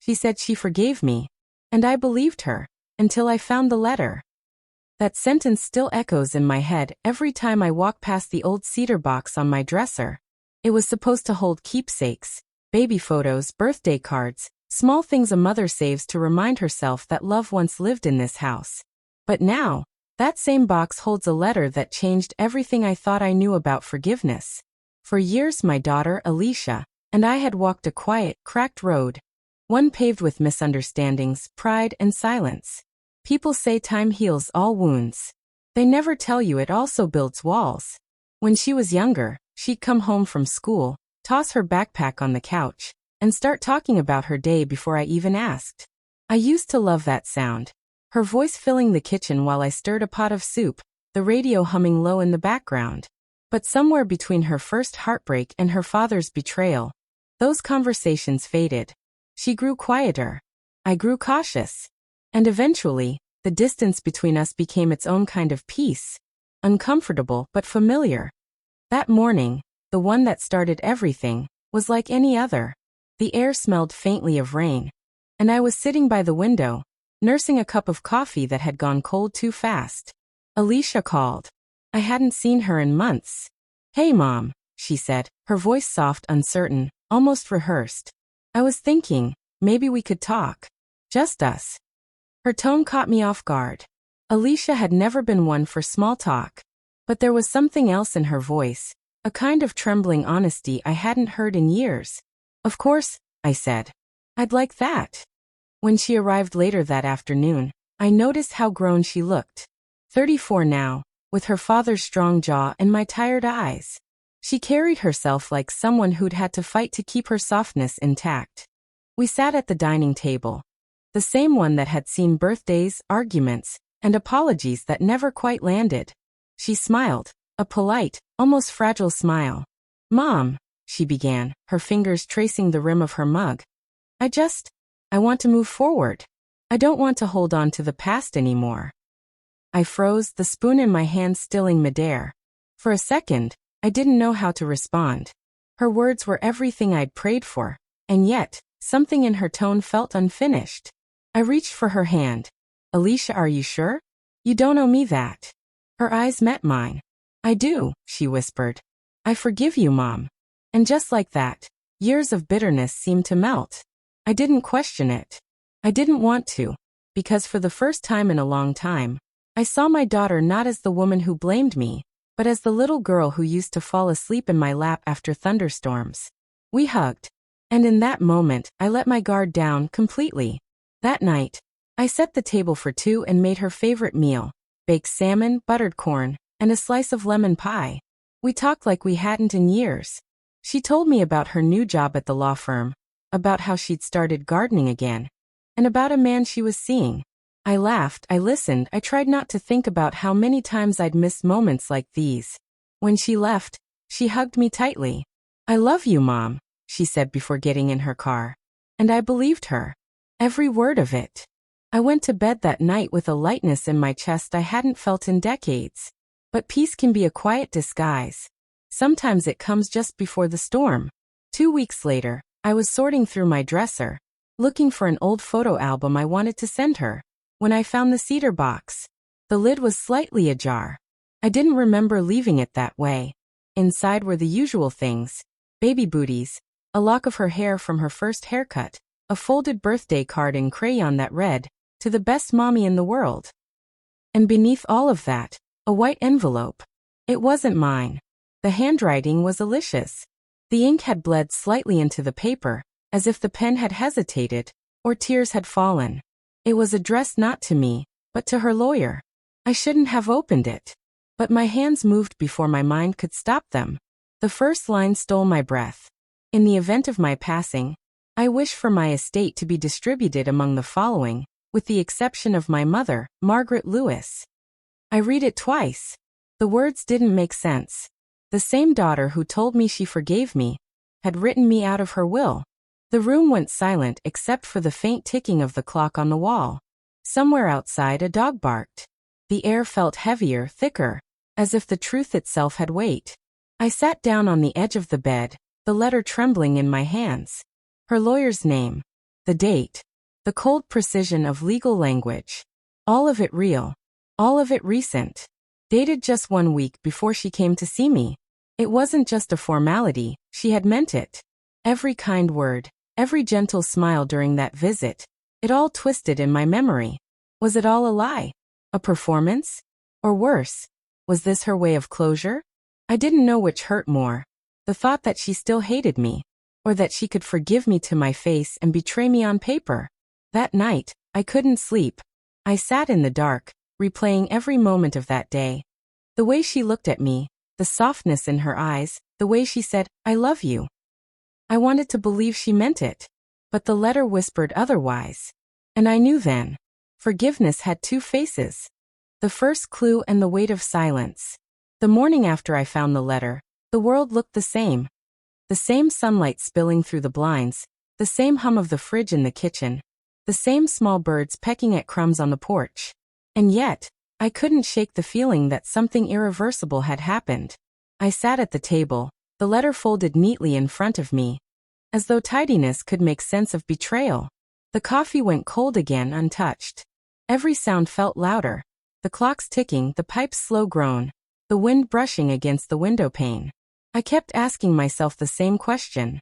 She said she forgave me. And I believed her, until I found the letter. That sentence still echoes in my head every time I walk past the old cedar box on my dresser. It was supposed to hold keepsakes, baby photos, birthday cards, small things a mother saves to remind herself that love once lived in this house. But now, that same box holds a letter that changed everything I thought I knew about forgiveness. For years my daughter, Alicia, and I had walked a quiet, cracked road, one paved with misunderstandings, pride, and silence. People say time heals all wounds. They never tell you it also builds walls. When she was younger, she'd come home from school, toss her backpack on the couch, and start talking about her day before I even asked. I used to love that sound. Her voice filling the kitchen while I stirred a pot of soup, the radio humming low in the background. But somewhere between her first heartbreak and her father's betrayal, those conversations faded. She grew quieter. I grew cautious. And eventually, the distance between us became its own kind of peace. Uncomfortable but familiar. That morning, the one that started everything, was like any other. The air smelled faintly of rain. And I was sitting by the window, nursing a cup of coffee that had gone cold too fast. Alicia called. I hadn't seen her in months. "Hey, Mom," she said, her voice soft, uncertain, almost rehearsed. "I was thinking, maybe we could talk. Just us." Her tone caught me off guard. Alicia had never been one for small talk. But there was something else in her voice, a kind of trembling honesty I hadn't heard in years. "Of course," I said. "I'd like that." When she arrived later that afternoon, I noticed how grown she looked. 34 now, with her father's strong jaw and my tired eyes. She carried herself like someone who'd had to fight to keep her softness intact. We sat at the dining table. The same one that had seen birthdays, arguments, and apologies that never quite landed. She smiled, a polite, almost fragile smile. "Mom," she began, her fingers tracing the rim of her mug. I want to move forward. I don't want to hold on to the past anymore." I froze, the spoon in my hand stilling midair. For a second, I didn't know how to respond. Her words were everything I'd prayed for, and yet, something in her tone felt unfinished. I reached for her hand. "Alicia, are you sure? You don't owe me that." Her eyes met mine. "I do," she whispered. "I forgive you, Mom." And just like that, years of bitterness seemed to melt. I didn't question it. I didn't want to, because for the first time in a long time, I saw my daughter not as the woman who blamed me, but as the little girl who used to fall asleep in my lap after thunderstorms. We hugged. And in that moment, I let my guard down completely. That night, I set the table for two and made her favorite meal, baked salmon, buttered corn, and a slice of lemon pie. We talked like we hadn't in years. She told me about her new job at the law firm, about how she'd started gardening again, and about a man she was seeing. I laughed, I listened, I tried not to think about how many times I'd missed moments like these. When she left, she hugged me tightly. "I love you, Mom," she said before getting in her car. And I believed her. Every word of it. I went to bed that night with a lightness in my chest I hadn't felt in decades. But peace can be a quiet disguise. Sometimes it comes just before the storm. 2 weeks later, I was sorting through my dresser, looking for an old photo album I wanted to send her, when I found the cedar box. The lid was slightly ajar. I didn't remember leaving it that way. Inside were the usual things: baby booties, a lock of her hair from her first haircut, a folded birthday card in crayon that read, "To the best mommy in the world." And beneath all of that, a white envelope. It wasn't mine. The handwriting was Alicia's. The ink had bled slightly into the paper, as if the pen had hesitated, or tears had fallen. It was addressed not to me, but to her lawyer. I shouldn't have opened it. But my hands moved before my mind could stop them. The first line stole my breath. "In the event of my passing, I wish for my estate to be distributed among the following, with the exception of my mother, Margaret Lewis." I read it twice. The words didn't make sense. The same daughter who told me she forgave me had written me out of her will. The room went silent except for the faint ticking of the clock on the wall. Somewhere outside a dog barked. The air felt heavier, thicker, as if the truth itself had weight. I sat down on the edge of the bed, the letter trembling in my hands. Her lawyer's name. The date. The cold precision of legal language. All of it real. All of it recent. Dated just 1 week before she came to see me. It wasn't just a formality, she had meant it. Every kind word, every gentle smile during that visit, it all twisted in my memory. Was it all a lie? A performance? Or worse, was this her way of closure? I didn't know which hurt more. The thought that she still hated me, or that she could forgive me to my face and betray me on paper. That night, I couldn't sleep. I sat in the dark, replaying every moment of that day. The way she looked at me, the softness in her eyes, the way she said, "I love you." I wanted to believe she meant it, but the letter whispered otherwise. And I knew then. Forgiveness had two faces. The first clue and the weight of silence. The morning after I found the letter, the world looked the same. The same sunlight spilling through the blinds, the same hum of the fridge in the kitchen, the same small birds pecking at crumbs on the porch. And yet, I couldn't shake the feeling that something irreversible had happened. I sat at the table, the letter folded neatly in front of me, as though tidiness could make sense of betrayal. The coffee went cold again, untouched. Every sound felt louder. The clocks ticking, the pipe's slow groan, the wind brushing against the window pane. I kept asking myself the same question.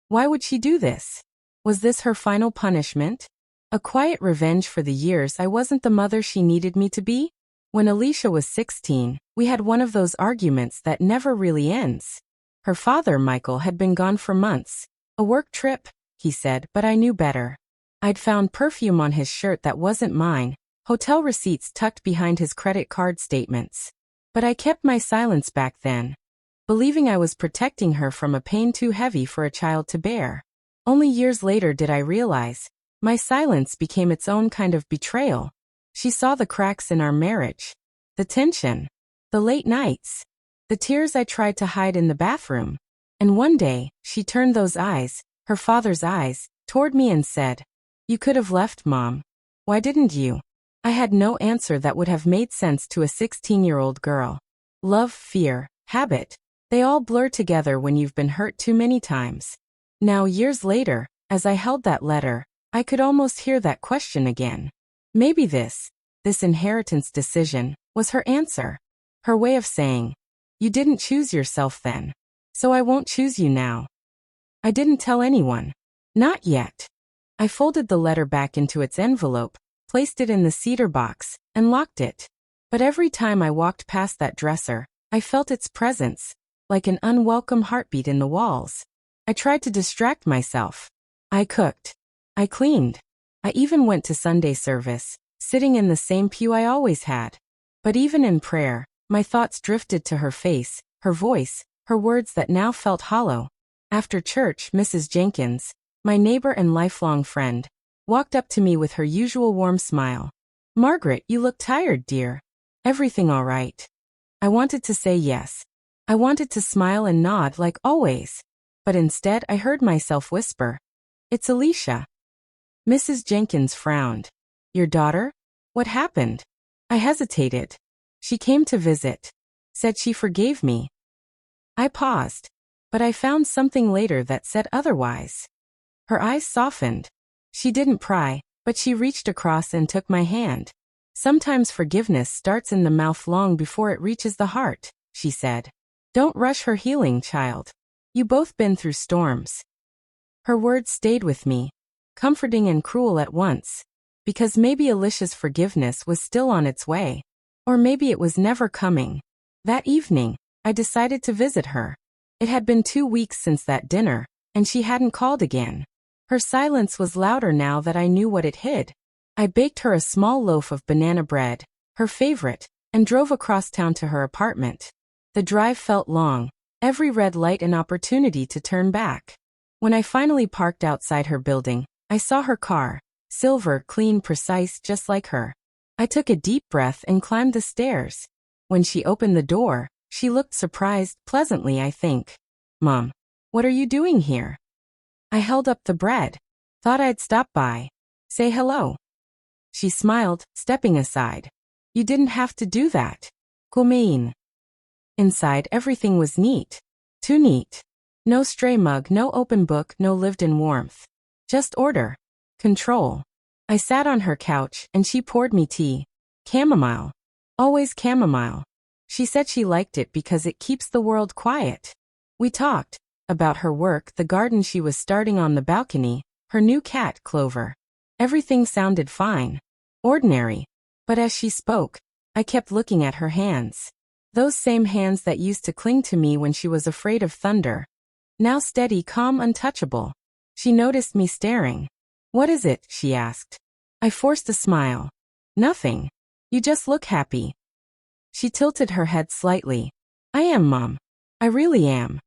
Why would she do this? Was this her final punishment? A quiet revenge for the years I wasn't the mother she needed me to be? When Alicia was 16, we had one of those arguments that never really ends. Her father, Michael, had been gone for months. A work trip, he said, but I knew better. I'd found perfume on his shirt that wasn't mine, hotel receipts tucked behind his credit card statements. But I kept my silence back then, believing I was protecting her from a pain too heavy for a child to bear. Only years later did I realize, my silence became its own kind of betrayal. She saw the cracks in our marriage, the tension, the late nights, the tears I tried to hide in the bathroom. And one day, she turned those eyes, her father's eyes, toward me and said, "You could have left, Mom. Why didn't you?" I had no answer that would have made sense to a 16-year-old girl. Love, fear, habit, they all blur together when you've been hurt too many times. Now, years later, as I held that letter, I could almost hear that question again. Maybe this inheritance decision, was her answer. Her way of saying, "You didn't choose yourself then, so I won't choose you now." I didn't tell anyone. Not yet. I folded the letter back into its envelope, placed it in the cedar box, and locked it. But every time I walked past that dresser, I felt its presence, like an unwelcome heartbeat in the walls. I tried to distract myself. I cooked. I cleaned. I even went to Sunday service, sitting in the same pew I always had. But even in prayer, my thoughts drifted to her face, her voice, her words that now felt hollow. After church, Mrs. Jenkins, my neighbor and lifelong friend, walked up to me with her usual warm smile. "Margaret, you look tired, dear. Everything all right?" I wanted to say yes. I wanted to smile and nod like always. But instead I heard myself whisper, "It's Alicia." Mrs. Jenkins frowned. "Your daughter? What happened?" I hesitated. "She came to visit. Said she forgave me." I paused. But I found something later that said otherwise. Her eyes softened. She didn't pry, but she reached across and took my hand. "Sometimes forgiveness starts in the mouth long before it reaches the heart," she said. "Don't rush her healing, child. You both been through storms." Her words stayed with me, comforting and cruel at once, because maybe Alicia's forgiveness was still on its way, or maybe it was never coming. That evening, I decided to visit her. It had been 2 weeks since that dinner, and she hadn't called again. Her silence was louder now that I knew what it hid. I baked her a small loaf of banana bread, her favorite, and drove across town to her apartment. The drive felt long, every red light an opportunity to turn back. When I finally parked outside her building, I saw her car, silver, clean, precise, just like her. I took a deep breath and climbed the stairs. When she opened the door, she looked surprised, pleasantly, I think. "Mom, what are you doing here?" I held up the bread. "Thought I'd stop by. Say hello." She smiled, stepping aside. "You didn't have to do that." "Come." Inside, everything was neat. Too neat. No stray mug, no open book, no lived-in warmth. Just order. Control. I sat on her couch and she poured me tea. Chamomile. Always chamomile. She said she liked it because it keeps the world quiet. We talked about her work, the garden she was starting on the balcony, her new cat, Clover. Everything sounded fine. Ordinary. But as she spoke, I kept looking at her hands. Those same hands that used to cling to me when she was afraid of thunder. Now steady, calm, untouchable. She noticed me staring. "What is it?" she asked. I forced a smile. "Nothing. You just look happy." She tilted her head slightly. "I am, Mom. I really am."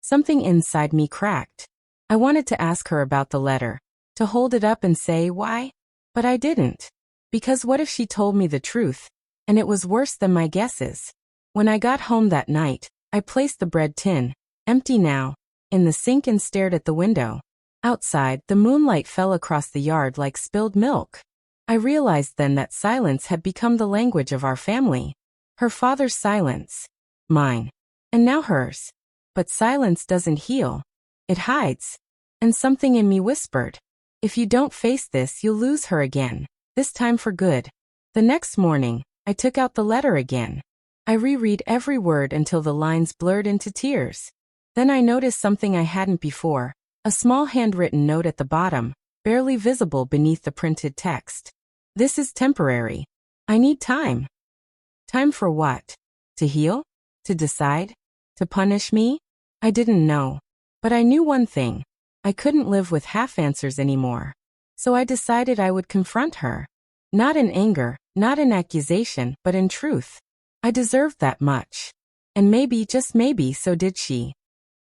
Something inside me cracked. I wanted to ask her about the letter, to hold it up and say why, but I didn't. Because what if she told me the truth, and it was worse than my guesses? When I got home that night, I placed the bread tin, empty now, in the sink and stared at the window. Outside, the moonlight fell across the yard like spilled milk. I realized then that silence had become the language of our family. Her father's silence. Mine. And now hers. But silence doesn't heal. It hides. And something in me whispered, "If you don't face this, you'll lose her again. This time for good." The next morning, I took out the letter again. I reread every word until the lines blurred into tears. Then I noticed something I hadn't before. A small handwritten note at the bottom, barely visible beneath the printed text. "This is temporary. I need time." Time for what? To heal? To decide? To punish me? I didn't know. But I knew one thing. I couldn't live with half answers anymore. So I decided I would confront her. Not in anger, not in accusation, but in truth. I deserved that much. And maybe, just maybe, so did she.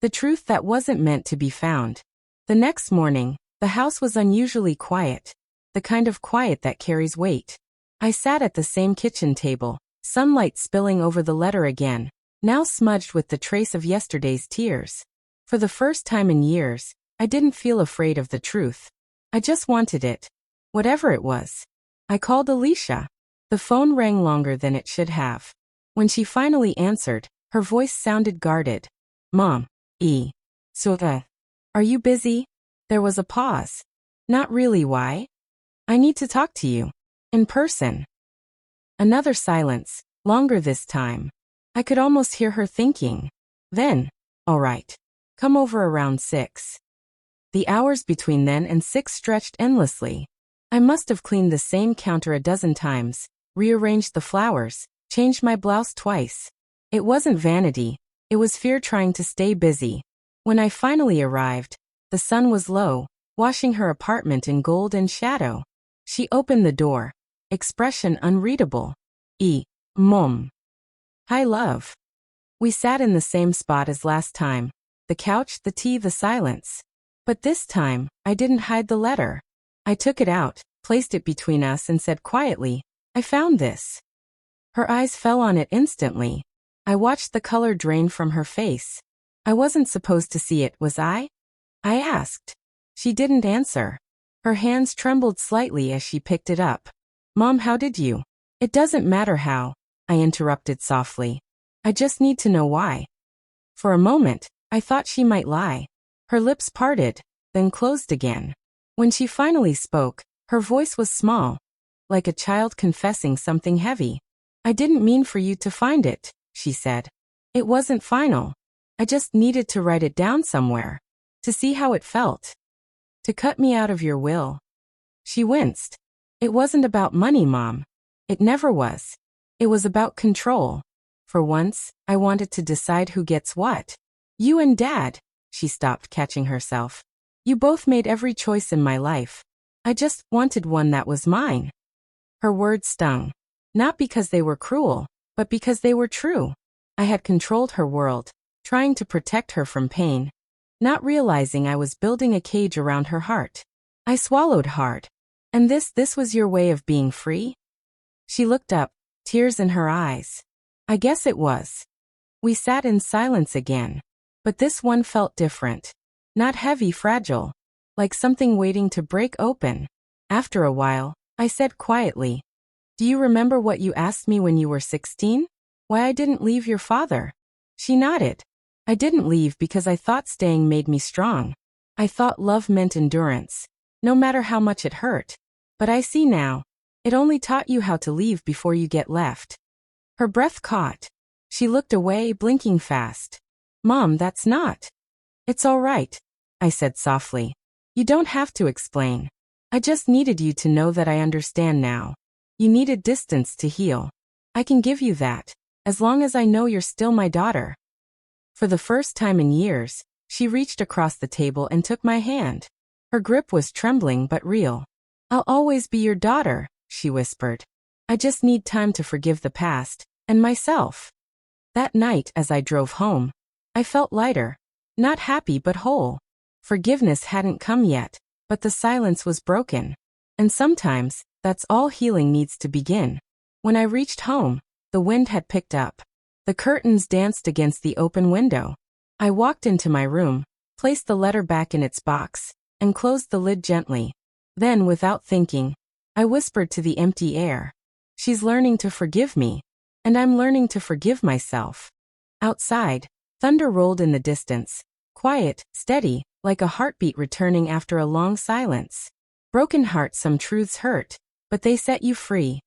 The truth that wasn't meant to be found. The next morning, the house was unusually quiet. The kind of quiet that carries weight. I sat at the same kitchen table, sunlight spilling over the letter again, now smudged with the trace of yesterday's tears. For the first time in years, I didn't feel afraid of the truth. I just wanted it. Whatever it was. I called Alicia. The phone rang longer than it should have. When she finally answered, her voice sounded guarded. "Mom. So, are you busy?" There was a pause. "Not really, why?" "I need to talk to you. In person." Another silence, longer this time. I could almost hear her thinking. Then, "All right. Come over around 6. The hours between then and 6 stretched endlessly. I must have cleaned the same counter a dozen times, rearranged the flowers, changed my blouse twice. It wasn't vanity. It was fear trying to stay busy. When I finally arrived, the sun was low, washing her apartment in gold and shadow. She opened the door, expression unreadable. Mom. "Hi, love." We sat in the same spot as last time. The couch, the tea, the silence. But this time, I didn't hide the letter. I took it out, placed it between us and said quietly, "I found this." Her eyes fell on it instantly. I watched the color drain from her face. I wasn't supposed to see it, was I? I asked. She didn't answer. Her hands trembled slightly as she picked it up. "Mom, how did you?" "It doesn't matter how," I interrupted softly. "I just need to know why." For a moment, I thought she might lie. Her lips parted, then closed again. When she finally spoke, her voice was small, like a child confessing something heavy. "I didn't mean for you to find it," she said. "It wasn't final. I just needed to write it down somewhere. To see how it felt. To cut me out of your will." She winced. "It wasn't about money, Mom. It never was. It was about control. For once, I wanted to decide who gets what. You and Dad." She stopped, catching herself. "You both made every choice in my life. I just wanted one that was mine." Her words stung. Not because they were cruel, but because they were true. I had controlled her world, trying to protect her from pain, not realizing I was building a cage around her heart. I swallowed hard. "And this was your way of being free?" She looked up, tears in her eyes. "I guess it was." We sat in silence again. But this one felt different. Not heavy, fragile. Like something waiting to break open. After a while, I said quietly, "Do you remember what you asked me when you were 16? Why I didn't leave your father?" She nodded. "I didn't leave because I thought staying made me strong. I thought love meant endurance. no matter how much it hurt. But I see now. It only taught you how to leave before you get left. Her breath caught. She looked away, blinking fast. Mom, that's not. It's all right, I said softly. You don't have to explain. I just needed you to know that I understand now. You needed distance to heal. I can give you that, as long as I know you're still my daughter. For the first time in years, she reached across the table and took my hand. Her grip was trembling but real. I'll always be your daughter, she whispered. I just need time to forgive the past, and myself. That night as I drove home, I felt lighter. Not happy but whole. Forgiveness hadn't come yet, but the silence was broken. And sometimes, that's all healing needs to begin. When I reached home, the wind had picked up. The curtains danced against the open window. I walked into my room, placed the letter back in its box, and closed the lid gently. Then, without thinking, I whispered to the empty air. She's learning to forgive me, and I'm learning to forgive myself. Outside, thunder rolled in the distance, quiet, steady, like a heartbeat returning after a long silence. Broken heart, some truths hurt, but they set you free.